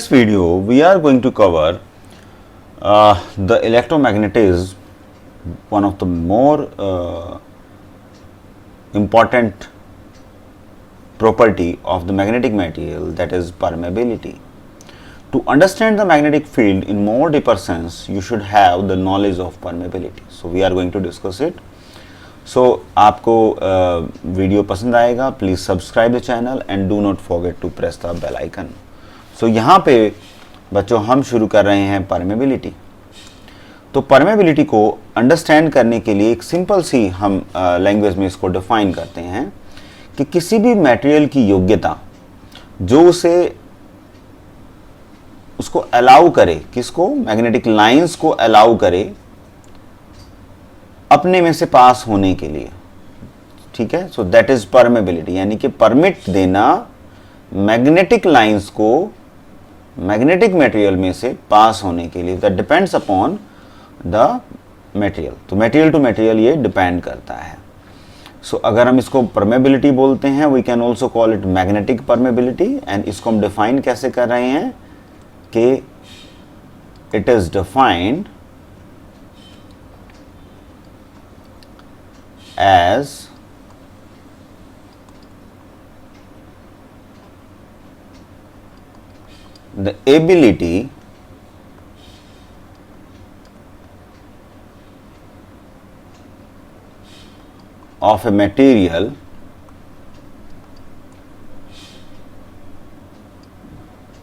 this video, we are going to cover the electromagnetism, one of the more important property of the magnetic material, that is permeability. To understand the magnetic field in more deeper sense, you should have the knowledge of permeability. So we are going to discuss it. So आपको video पसंद आएगा, please subscribe the channel and do not forget to press the bell icon. So यहाँ पे बच्चों हम शुरू कर रहे हैं परमेबिलिटी. तो परमेबिलिटी को अंडरस्टैंड करने के लिए एक सिंपल सी हम लैंग्वेज में इसको डिफाइन करते हैं कि किसी भी मटेरियल की योग्यता जो उसको अलाउ करे, किसको, मैग्नेटिक लाइंस को अलाउ करे अपने में से पास होने के लिए. ठीक है, सो दैट इज परमेबिलिटी, यानी कि परमिट देना मैग्नेटिक लाइंस को मैग्नेटिक मटेरियल में से पास होने के लिए. That depends upon the material. तो मटेरियल टू मटेरियल ये डिपेंड करता है. सो अगर हम इसको परमेबिलिटी बोलते हैं, we can also call it magnetic permeability. And इसको हम डिफाइन कैसे कर रहे हैं कि it is defined as the ability of a material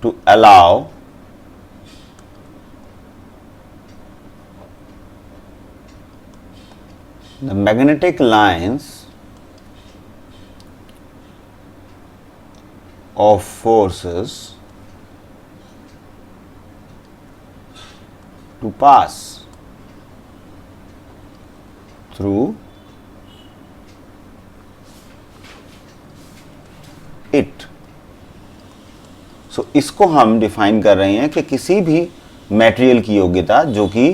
to allow the magnetic lines of forces to pass through it. So इसको हम डिफाइन कर रहे हैं कि किसी भी मटेरियल की योग्यता जो कि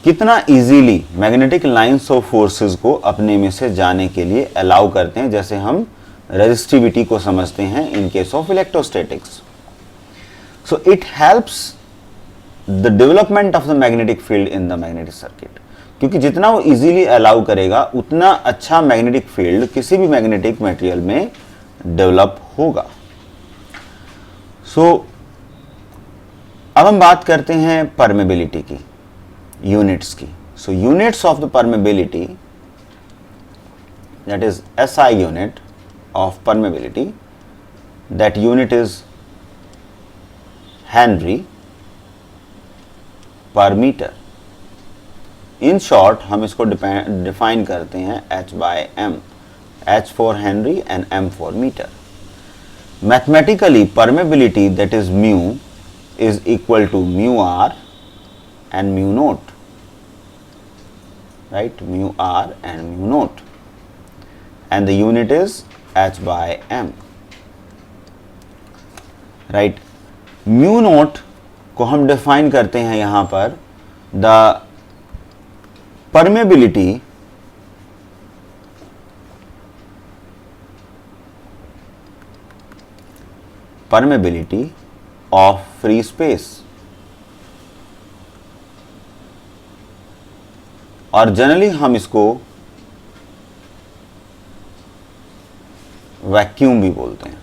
कितना easily magnetic lines of forces को अपने में से जाने के लिए अलाउ करते हैं, जैसे हम रेजिस्टिविटी को समझते हैं in case of electrostatics. So it helps the development of the magnetic field in the magnetic circuit. क्योंकि जितना वो इजीली अलाउ करेगा उतना अच्छा मैग्नेटिक फील्ड किसी भी मैग्नेटिक मटेरियल में डेवलप होगा. सो अब हम बात करते हैं परमेबिलिटी की, units की. So units of the permeability, that is SI unit of permeability, that unit is Henry per meter. In short हम इसको define करते हैं H by M, H for Henry and M for meter. Mathematically permeability, that is mu, is equal to mu R and mu naught, right? Mu R and mu naught, and the unit is H by M, right? Mu naught को हम define करते हैं यहाँ पर the permeability of free space. और generally हम इसको vacuum भी बोलते हैं.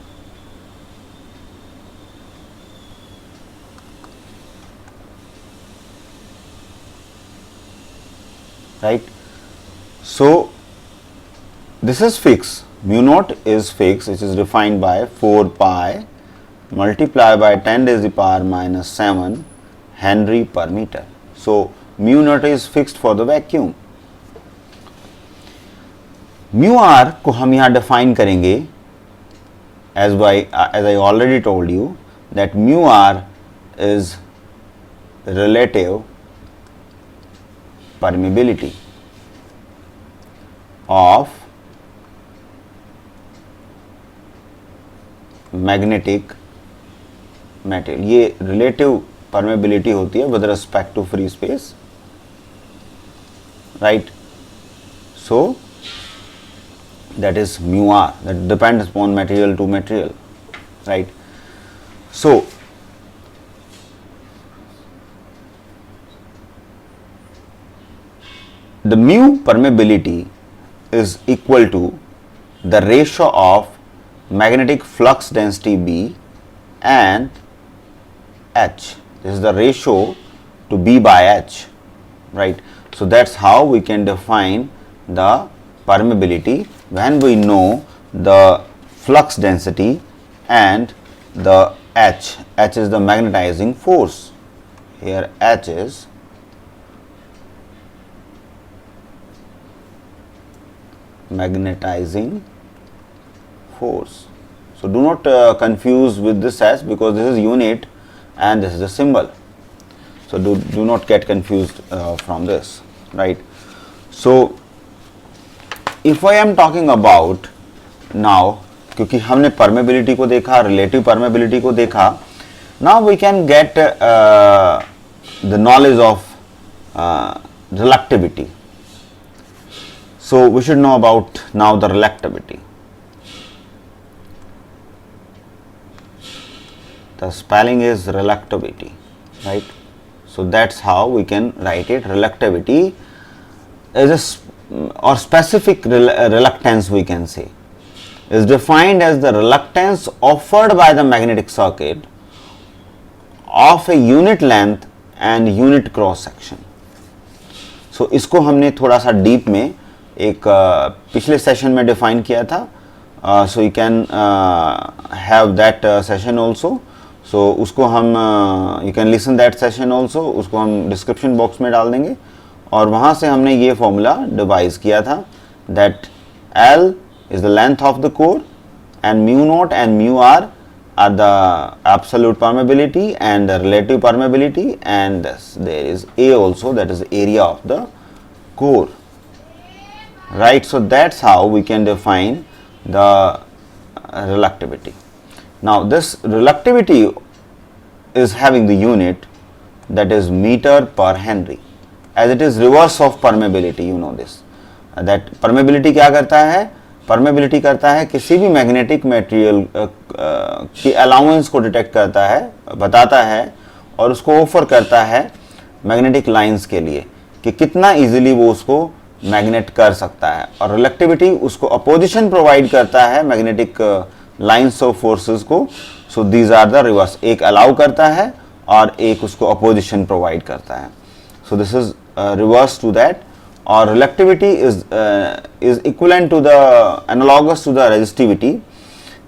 Right. So this is fix. Mu naught is fix. It is defined by 4 pi multiply by 10⁻⁻7 henry per metre. So mu naught is fixed for the vacuum. Mu r को हम यहाँ define करेंगे as I already told you that mu r is relative permeability of magnetic material. ये relative permeability होती है with respect to free space. Right, so that is mu r, that depends upon material to material, right? So mu permeability is equal to the ratio of magnetic flux density B and H. This is the ratio to B by H, right? So that's how we can define the permeability when we know the flux density and the H. H is the magnetizing force. Here H is magnetizing force. So do not confuse with this S, because this is unit and this is a symbol. So do not get confused from this, right? So if I am talking about now, क्योंकि हमने permeability को देखा, relative permeability को देखा, now we can get the knowledge of reluctivity. So we should know about now the reluctivity. The spelling is reluctivity, right? So that's how we can write it. Reluctivity is or specific reluctance, we can say, is defined as the reluctance offered by the magnetic circuit of a unit length and unit cross section. So इसको हमने थोड़ा सा deep में एक पिछले session में define किया था. So you can have that session also. So उसको हम you can listen that session also. उसको हम डिस्क्रिप्शन बॉक्स में डाल देंगे और वहाँ से हमने ये फॉर्मूला डिवाइस किया था that L is the length of the core and mu naught and mu r are the absolute permeability and the relative permeability, and there is A also, that is the area of the core, right? So that's how we can define the reluctivity. Now this reluctivity is having the unit that is meter per Henry, as it is reverse of permeability. You know this, that permeability क्या करता है? Permeability करता है किसी भी magnetic material की allowance को detect करता है, बताता है और उसको ऑफर करता है मैग्नेटिक लाइंस के लिए कि कितना इजीली वो उसको मैग्नेट कर सकता है, और रिलेक्टिविटी उसको अपोजिशन प्रोवाइड करता है मैग्नेटिक लाइंस ऑफ फोर्सेस को. So these are the reverse, एक अलाउ करता है और एक उसको अपोजिशन प्रोवाइड करता है. So this is reverse to that. Or reluctivity is equivalent to the analogous to the resistivity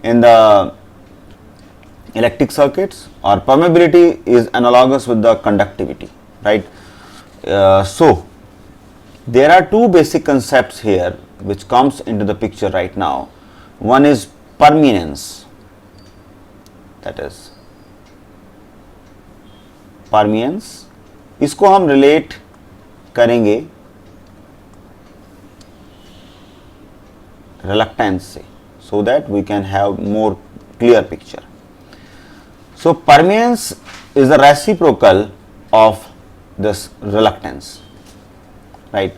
in the electric circuits, or permeability is analogous with the conductivity, right? So there are two basic concepts here which comes into the picture right now. One is permeance, that is permeance. इसको हम relate करेंगे reluctance से, so that we can have more clear picture. So permeance is the reciprocal of this reluctance, right?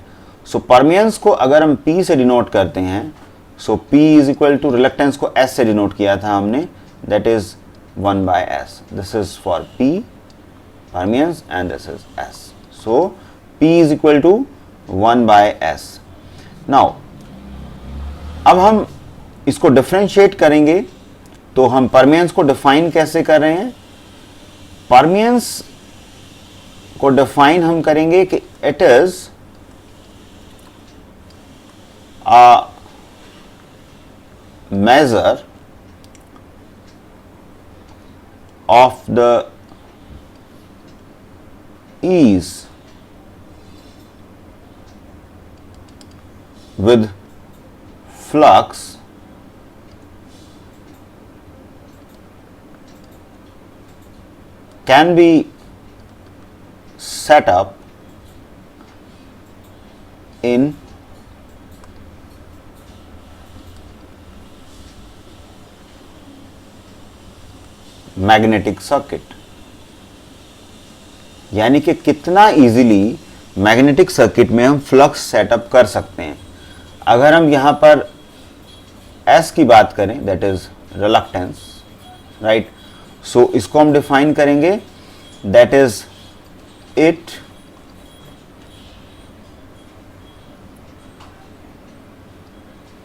So permeance को अगर हम P से denote करते हैं, so P is equal to reluctance को S से डिनोट किया था हमने, that is 1 by S. This is for P permeance and this is S. So P is equal to 1 by S. Now अब हम इसको डिफरेंशिएट करेंगे तो हम परमियंस को डिफाइन कैसे कर रहे हैं? परमियंस को डिफाइन हम करेंगे कि it is a measure of the ease with flux can be set up in magnetic circuit. यानी कि कितना इजीली मैग्नेटिक सर्किट में हम फ्लक्स सेटअप कर सकते हैं. अगर हम यहां पर S की बात करें, that is reluctance, right? So इसको हम डिफाइन करेंगे, that is it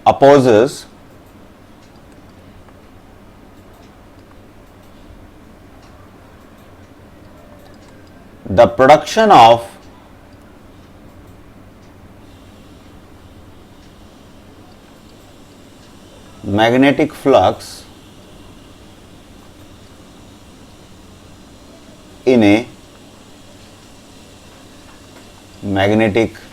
opposes the production of magnetic flux in a magnetic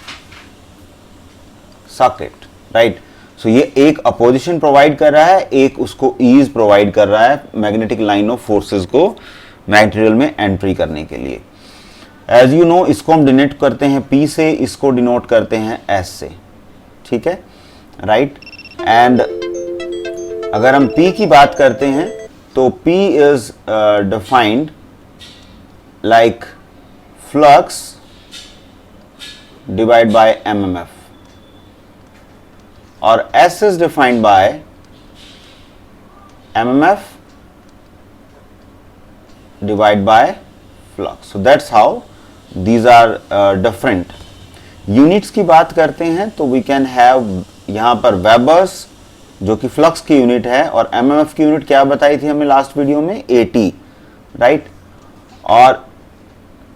circuit, right. So ये एक अपोजिशन प्रोवाइड कर रहा है, एक उसको ईज प्रोवाइड कर रहा है मैग्नेटिक लाइन ऑफ फोर्सेस को मटेरियल में एंट्री करने के लिए। एज यू नो, इसको हम डिनोट करते हैं P से, इसको डिनोट करते हैं S से, ठीक है, राइट। एंड अगर हम P की बात करते हैं तो P is defined like flux divide by MMF, और S is defined by MMF divided by flux. So that's how these are different. Units की बात करते हैं तो we can have यहाँ पर Webers जो कि फ्लक्स की यूनिट है, और MMF की यूनिट क्या बताई थी हमें लास्ट वीडियो में, AT, राइट। और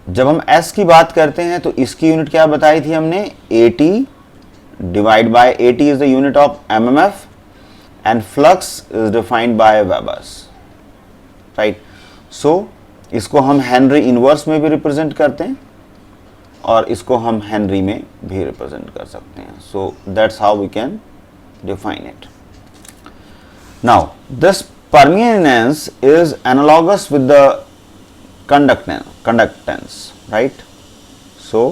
जब हम S की बात करते हैं तो इसकी यूनिट क्या बताई थी हमने, AT divided by AT is the unit of MMF and flux is defined by Webers, right। So इसको हम हेनरी इनवर्स में भी रिप्रेजेंट करते हैं और इसको हम हेनरी में भी रिप्रेजेंट कर सकते हैं। So that's how we can define it. Now this permeance is analogous with the conductance, right। So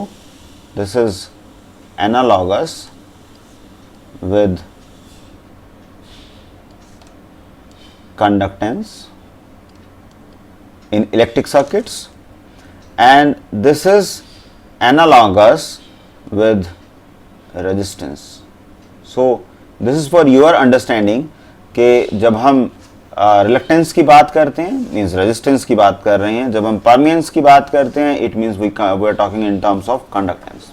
this is analogous with conductance in electric circuits, and this is analogous with resistance. So this is for your understanding कि जब हम reluctance की बात करते हैं means resistance की बात कर रहे हैं, जब हम permeance की बात करते हैं it means we are talking in terms of conductance.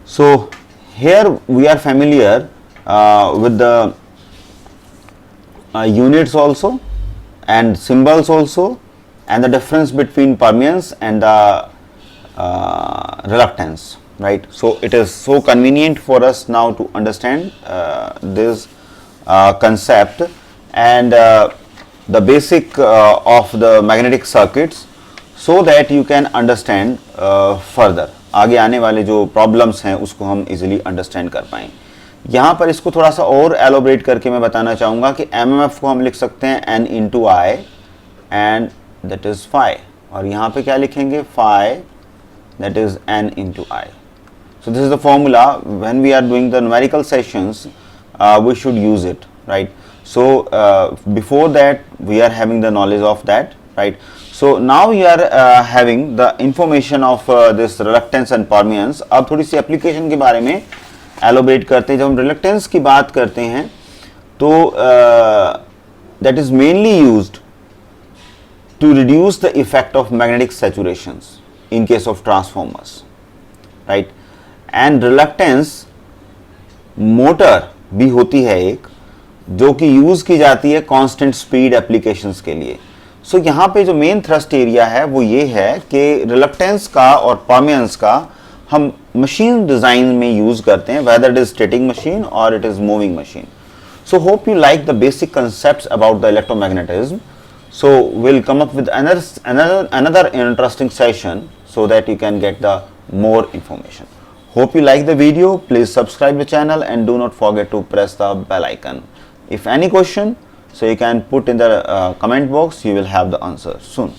So here we are familiar with the units also and symbols also, and the difference between permeance and the reluctance, right। So it is so convenient for us now to understand this concept and the basic of the magnetic circuits, so that you can understand further। आगे आने वाले जो problems हैं उसको हम easily understand कर पाएं। यहाँ पर इसको थोड़ा सा और एलोबरेट करके मैं बताना चाहूँगा कि MMF को हम लिख सकते हैं N into I and that is phi, और यहाँ पे क्या लिखेंगे, phi that is N into I. So this is the formula when we are doing the numerical sessions, we should use it, right। So before that we are having the knowledge of that, right। So now you are having the information of this reluctance and permeance। अब थोड़ी सी application के बारे में elaborate करते हैं। जब हम reluctance की बात करते हैं तो that is mainly used to reduce the effect of magnetic saturations in case of transformers, right। and reluctance motor भी होती है एक, जो कि यूज की जाती है कांस्टेंट स्पीड एप्लीकेशंस के लिए। सो यहाँ पे जो मेन थ्रस्ट एरिया है वो ये है कि रिलक्टेंस का और परमेंस का हम मशीन डिजाइन में यूज करते हैं, whether it is static machine और it is moving machine. So hope you like the basic concepts about the electromagnetism. So we'll come up with another interesting session so that you can get the more information. Hope you like the video. Please subscribe the channel and do not forget to press the bell icon. If any question, so you can put in the comment box. You will have the answer soon.